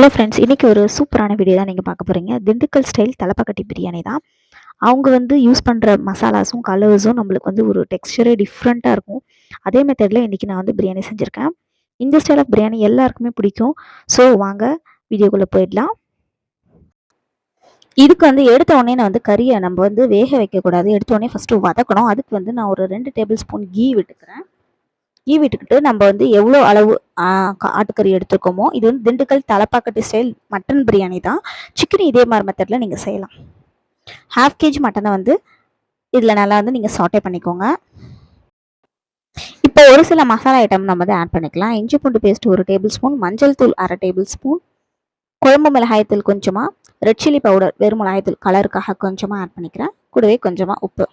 Hello friends, இன்றைக்கி ஒரு சூப்பரான வீடியோ தான் நீங்கள் பார்க்க போகிறீங்க. திண்டுக்கல் ஸ்டைல் தலப்பாக்கட்டி பிரியாணி தான். அவங்க வந்து யூஸ் பண்ணுற மசாலாஸும் கலர்ஸும் நம்மளுக்கு வந்து ஒரு டெக்ஸ்சரே டிஃப்ரெண்ட்டாக இருக்கும். அதே மெத்தடில் இன்றைக்கி நான் வந்து பிரியாணி செஞ்சுருக்கேன். இந்த ஸ்டைல் ஆஃப் பிரியாணி எல்லாருக்குமே பிடிக்கும். ஸோ வாங்க வீடியோக்குள்ளே போயிடலாம். இதுக்கு வந்து எடுத்த உடனே நான் வந்து கறியை நம்ம வந்து வேக வைக்கக்கூடாது. எடுத்த உடனே ஃபஸ்ட்டு வதக்கணும். அதுக்கு வந்து நான் ஒரு 2 டேபிள் ஸ்பூன் கீ விட்டுக்கிறேன். கீ விட்டுக்கிட்டு நம்ம வந்து எவ்வளோ அளவு ஆட்டுக்கறி எடுத்துருக்கோமோ, இது வந்து திண்டுக்கல் தலப்பாக்கட்டி ஸ்டைல் மட்டன் பிரியாணி தான். சிக்கன் இதே மாதிரி மெத்தடில் நீங்கள் செய்யலாம். 1/2 kg மட்டனை வந்து இதில் நல்லா வந்து நீங்கள் சாட்டே பண்ணிக்கோங்க. இப்போ ஒரு சில மசாலா ஐட்டம் நம்ம வந்து ஆட் பண்ணிக்கலாம். இஞ்சி பூண்டு பேஸ்ட் 1 டேபிள் ஸ்பூன், மஞ்சள் தூள் 1/2 டேபிள் ஸ்பூன், குழம்பு மிளகாய் தூள் கொஞ்சமாக, ரெட் சில்லி பவுடர் வெறும் மிளகாய் தூள் கலருக்காக கொஞ்சமாக ஆட் பண்ணிக்கிறேன். கூடவே கொஞ்சமாக உப்பு.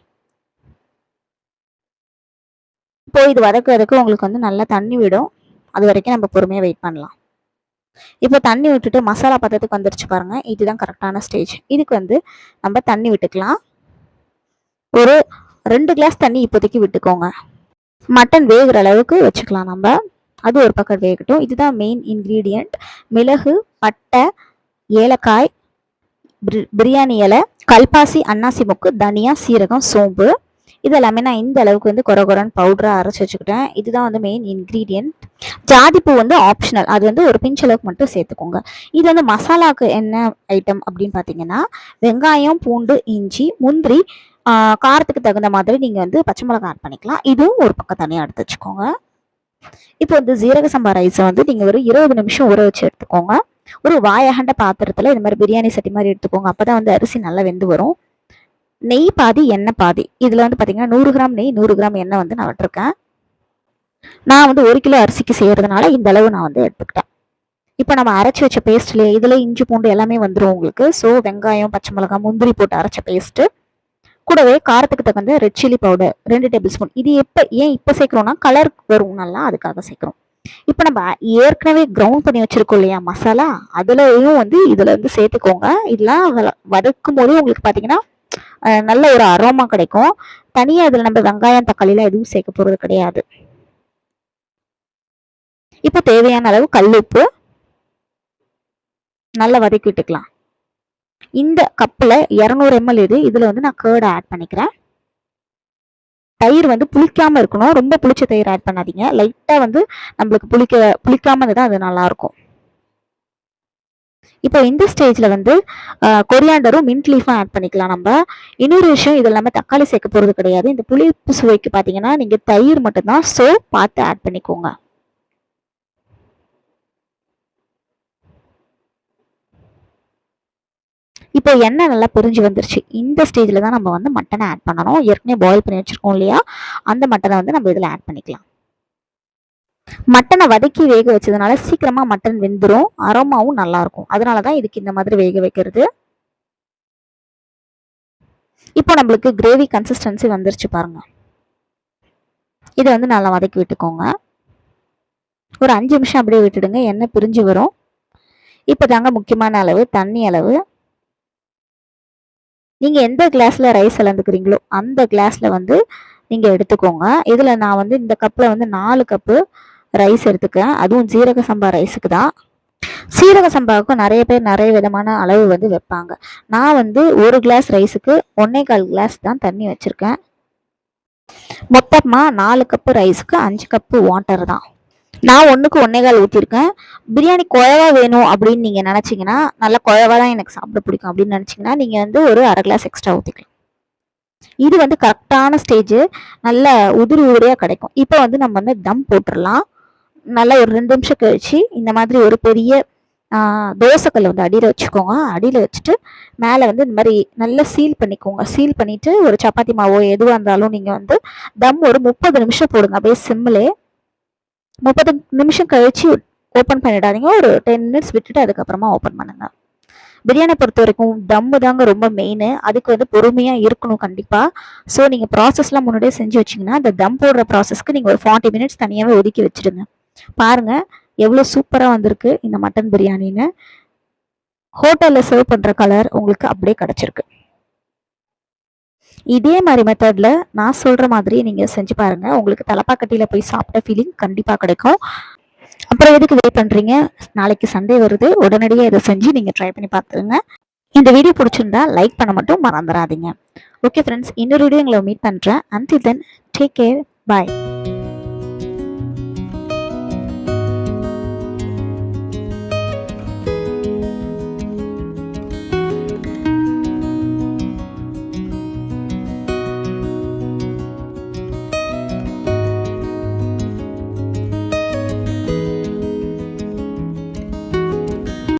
இப்போ இது வதக்கிறதுக்கு உங்களுக்கு வந்து நல்லா தண்ணி விடும். அது வரைக்கும் நம்ம பொறுமையாக வெயிட் பண்ணலாம். இப்போ தண்ணி விட்டுட்டு மசாலா பதத்துக்கு வந்துருச்சு பாருங்க. இதுதான் கரெக்டான ஸ்டேஜ். இதுக்கு வந்து நம்ம தண்ணி விட்டுக்கலாம். ஒரு 2 கிளாஸ் தண்ணி இப்போதைக்கு விட்டுக்கோங்க. மட்டன் வேகிற அளவுக்கு வச்சுக்கலாம் நம்ம. அது ஒரு பக்கம் வேகட்டும். இதுதான் மெயின் இன்க்ரீடியண்ட். மிளகு, பட்டை, ஏலக்காய், பிரியாணி இலை, கல்பாசி, அன்னாசி மொக்கு, தனியா, சீரகம், சோம்பு, இதெல்லாமே நான் இந்த அளவுக்கு வந்து கொரகொரன்னு பவுடராக அரைச்சி வச்சுக்கிட்டேன். இதுதான் வந்து மெயின் இன்க்ரீடியன்ட். ஜாதிப்பூ வந்து ஆப்ஷனல், அது வந்து ஒரு பிஞ்ச் அளவுக்கு மட்டும் சேர்த்துக்கோங்க. இது வந்து மசாலாவுக்கு என்ன ஐட்டம் அப்படின்னு பார்த்தீங்கன்னா, வெங்காயம், பூண்டு, இஞ்சி, முந்திரி, காரத்துக்கு தகுந்த மாதிரி நீங்கள் வந்து பச்சை மிளகாய் ஆட் பண்ணிக்கலாம். இதுவும் ஒரு பக்கம் தனியாக எடுத்து வச்சுக்கோங்க. இப்போ வந்து ஜீரக சம்பா ரைஸை வந்து நீங்கள் ஒரு 20 நிமிஷம் ஊற வச்சு எடுத்துக்கோங்க. ஒரு வாயகண்ட பாத்திரத்தில் இது மாதிரி பிரியாணி சட்டி மாதிரி எடுத்துக்கோங்க. அப்போ தான் வந்து அரிசி நல்லா வெந்து வரும். நெய் பாதி, எண்ணெய் பாதி. இதில் வந்து பார்த்தீங்கன்னா 100 கிராம் நெய், 100 கிராம் எண்ணெய் வந்து நான் விட்டுருக்கேன். நான் வந்து 1 கிலோ அரிசிக்கு செய்கிறதுனால இந்த அளவு நான் வந்து எடுத்துக்கிட்டேன். இப்போ நம்ம அரைச்சி வச்ச பேஸ்ட்லேயே இதில் இஞ்சி பூண்டு எல்லாமே வந்துடும் உங்களுக்கு. ஸோ வெங்காயம், பச்சை மிளகாய், முந்திரி போட்டு அரைச்ச பேஸ்ட்டு, கூடவே காரத்துக்கு தகுந்த red chilli powder 2 table spoon. இது ஏன் இப்போ சேர்க்குறோன்னா கலர் வரும் நல்லா, அதுக்காக சேர்க்குறோம். இப்போ நம்ம ஏற்கனவே கிரவுண்ட் பண்ணி வச்சுருக்கோம் இல்லையா மசாலா, அதுலேயும் வந்து இதில் வந்து சேர்த்துக்கோங்க. இதெல்லாம் வதக்கும் போது உங்களுக்கு பார்த்தீங்கன்னா நல்ல ஒரு அரோமா கிடைக்கும். தனியாக இதில் நம்ம வெங்காயம், தக்காளிலாம் எதுவும் சேர்க்க போகிறது கிடையாது. இப்போ தேவையான அளவு கல்லுப்பு நல்லா வதக்கி விட்டுக்கலாம். இந்த கப்பில் 200 ml இதில் வந்து நான் கேர்டை ஆட் பண்ணிக்கிறேன். தயிர் வந்து புளிக்காமல் இருக்கணும். ரொம்ப புளிச்ச தயிர் ஆட் பண்ணாதீங்க. லைட்டாக வந்து நம்மளுக்கு புளிக்காமல் இருந்தால் அது நல்லாயிருக்கும். இப்போ இந்த ஸ்டேஜில் வந்து கொரியாண்டரும் மின்ட் லீஃபும் ஆட் பண்ணிக்கலாம் நம்ம. இன்னொரு விஷயம், இது எல்லாமே தக்காளி சேர்க்க போகிறது கிடையாது. இந்த புளிப்பு சுவைக்கு பார்த்தீங்கன்னா நீங்கள் தயிர் மட்டும்தான். ஸோ பார்த்து ஆட் பண்ணிக்கோங்க. இப்போ எண்ணெய் நல்லா பிரிஞ்சு வந்துருச்சு. இந்த ஸ்டேஜில் தான் நம்ம வந்து மட்டனை ஆட் பண்ணணும். ஏற்கனவே பாயில் பண்ணி வச்சுருக்கோம் இல்லையா, அந்த மட்டனை வந்து நம்ம இதில் ஆட் பண்ணிக்கலாம். மட்டனை வதக்கி வேக வச்சதுனால சீக்கிரமாக மட்டன் வெந்துடும், அரோமாவும் நல்லாயிருக்கும். அதனால தான் இதுக்கு இந்த மாதிரி வேக வைக்கிறது. இப்போ நம்மளுக்கு கிரேவி கன்சிஸ்டன்சி வந்துருச்சு பாருங்க. இதை வந்து நல்லா வதக்கி விட்டுக்கோங்க. ஒரு 5 நிமிஷம் அப்படியே விட்டுடுங்க, எண்ணெய் பிரிஞ்சு வரும். இப்போ தாங்க முக்கியமான அளவு தண்ணி அளவு. நீங்கள் எந்த கிளாஸில் ரைஸ் அளந்துக்கிறீங்களோ அந்த கிளாஸில் வந்து நீங்கள் எடுத்துக்கோங்க. இதில் நான் வந்து இந்த கப்பில் வந்து 4 கப்பு ரைஸ் எடுத்துக்கேன். அதுவும் ஜீரக சம்பா ரைஸுக்கு தான். சீரக சம்பாவுக்கு நிறைய பேர் நிறைய விதமான அளவு வந்து வைப்பாங்க. நான் வந்து 1 கிளாஸ் ரைஸுக்கு 1.25 கிளாஸ் தான் தண்ணி வச்சுருக்கேன். மொத்தமாக 4 கப்பு ரைஸுக்கு 5 கப்பு வாட்டர் தான். நான் 1க்கு 1.25 ஊற்றிருக்கேன். பிரியாணி குழவா வேணும் அப்படின்னு நீங்கள் நினச்சிங்கன்னா, நல்லா குழவா தான் எனக்கு சாப்பிட பிடிக்கும் அப்படின்னு நினச்சிங்கன்னா நீங்கள் வந்து ஒரு 1/2 கிளாஸ் எக்ஸ்ட்ரா ஊற்றிக்கலாம். இது வந்து கரெக்டான ஸ்டேஜு. நல்ல உதிரியாக கிடைக்கும். இப்போ வந்து நம்ம வந்து தம் போட்டுடலாம். நல்லா ஒரு 2 நிமிஷம் கழிச்சு இந்த மாதிரி ஒரு பெரிய தோசைக்கல் வந்து அடியில் வச்சுக்கோங்க. அடியில் வச்சுட்டு மேலே வந்து இந்த மாதிரி நல்லா சீல் பண்ணிக்கோங்க. சீல் பண்ணிவிட்டு ஒரு சப்பாத்தி மாவோ எதுவாக இருந்தாலும் நீங்கள் வந்து தம் ஒரு 30 நிமிஷம் போடுங்க. அப்படியே சிம்மிலே 30 நிமிஷம் கழிச்சு ஓப்பன் பண்ணிடாதீங்க. ஒரு 10 மினிட்ஸ் விட்டுட்டு அதுக்கப்புறமா ஓப்பன் பண்ணுங்க. பிரியாணி பொறுத்த வரைக்கும் தம்மு தாங்க ரொம்ப மெயின். அதுக்கு வந்து பொறுமையாக இருக்கணும் கண்டிப்பாக. ஸோ நீங்கள் ப்ராசஸ்லாம் முன்னாடியே செஞ்சு வச்சிங்கன்னா அந்த தம் போடுற ப்ராசஸ்க்கு நீங்கள் ஒரு 40 மினிட்ஸ் தனியாகவே ஒதுக்கி வச்சுடுங்க. பாருங்கள் எவ்வளோ சூப்பராக வந்திருக்கு இந்த மட்டன் பிரியாணின்னு. ஹோட்டலில் சர்வ் பண்ணுற கலர் உங்களுக்கு அப்படியே கிடச்சிருக்கு. இதே மாதிரி மெத்தடில் நான் சொல்கிற மாதிரி நீங்கள் செஞ்சு பாருங்கள். உங்களுக்கு தலப்பாக்கட்டியில் போய் சாப்பிட்ட ஃபீலிங் கண்டிப்பாக கிடைக்கும். அப்புறம் எதுக்கு வெயிட் பண்ணுறீங்க? நாளைக்கு சண்டே வருது, உடனடியாக இதை செஞ்சு நீங்கள் ட்ரை பண்ணி பார்த்துருங்க. இந்த வீடியோ பிடிச்சிருந்தா லைக் பண்ண மட்டும் மறந்துடாதீங்க. ஓகே ஃப்ரெண்ட்ஸ், இன்னொரு வீடியோ உங்களை மீட் பண்ணுறேன். அன்டில் தென், டேக் கேர், பாய்.